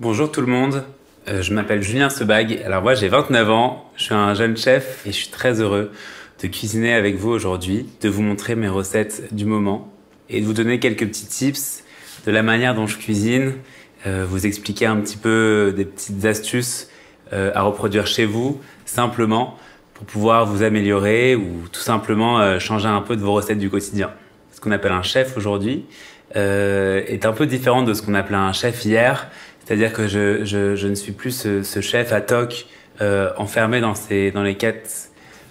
Bonjour tout le monde, je m'appelle Julien Sebag. Alors moi j'ai 29 ans, je suis un jeune chef et je suis très heureux de cuisiner avec vous aujourd'hui, de vous montrer mes recettes du moment et de vous donner quelques petits tips de la manière dont je cuisine, vous expliquer un petit peu des petites astuces à reproduire chez vous, simplement pour pouvoir vous améliorer ou tout simplement changer un peu de vos recettes du quotidien. Ce qu'on appelle un chef aujourd'hui est un peu différent de ce qu'on appelait un chef hier. C'est-à-dire que je ne suis plus ce chef à toc enfermé dans les quatre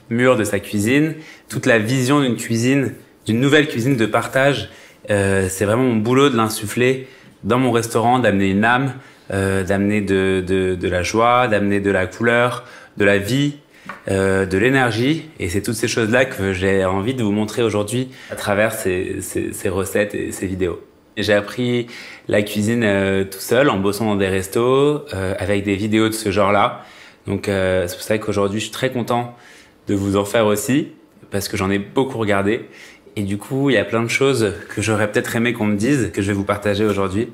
murs de sa cuisine. Toute la vision d'une cuisine, d'une nouvelle cuisine de partage, c'est vraiment mon boulot de l'insuffler dans mon restaurant, d'amener une âme, d'amener de la joie, d'amener de la couleur, de la vie, de l'énergie. Et c'est toutes ces choses-là que j'ai envie de vous montrer aujourd'hui à travers ces recettes et ces vidéos. J'ai appris la cuisine tout seul en bossant dans des restos avec des vidéos de ce genre-là. Donc c'est pour ça qu'aujourd'hui je suis très content de vous en faire aussi parce que j'en ai beaucoup regardé. Et du coup il y a plein de choses que j'aurais peut-être aimé qu'on me dise que je vais vous partager aujourd'hui.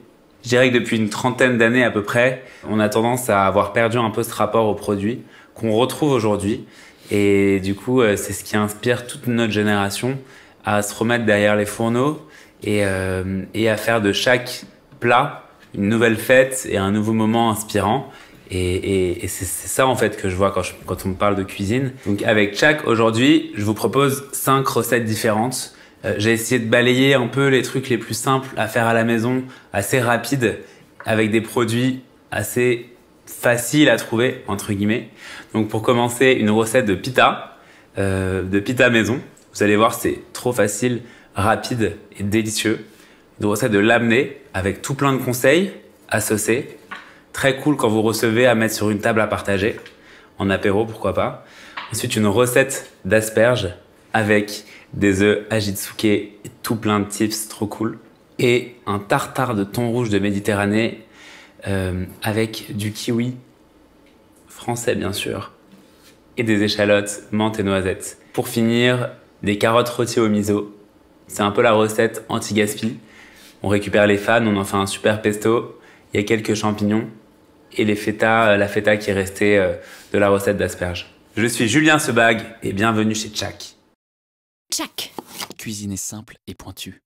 Je dirais que depuis une trentaine d'années à peu près, on a tendance à avoir perdu un peu ce rapport aux produits qu'on retrouve aujourd'hui. Et du coup c'est ce qui inspire toute notre génération à se remettre derrière les fourneaux et à faire de chaque plat une nouvelle fête et un nouveau moment inspirant. Et c'est ça en fait que je vois quand on me parle de cuisine. Donc avec Tchak, aujourd'hui, je vous propose 5 recettes différentes. J'ai essayé de balayer un peu les trucs les plus simples à faire à la maison, assez rapides, avec des produits assez faciles à trouver, entre guillemets. Donc pour commencer, une recette de pita maison. Vous allez voir, c'est trop facile, rapide et délicieux. Une recette de labneh avec tout plein de conseils à saucer. Très cool quand vous recevez à mettre sur une table à partager. En apéro, pourquoi pas. Ensuite, une recette d'asperges avec des œufs ajitsuke et tout plein de tips, trop cool. Et un tartare de thon rouge de Méditerranée avec du kiwi français, bien sûr. Et des échalotes, menthe et noisettes. Pour finir, des carottes rôties au miso. C'est un peu la recette anti-gaspi. On récupère les fans, on en fait un super pesto. Il y a quelques champignons et la feta qui est restée de la recette d'asperges. Je suis Julien Sebag et bienvenue chez Tchak. Tchak. Cuisiner simple et pointu.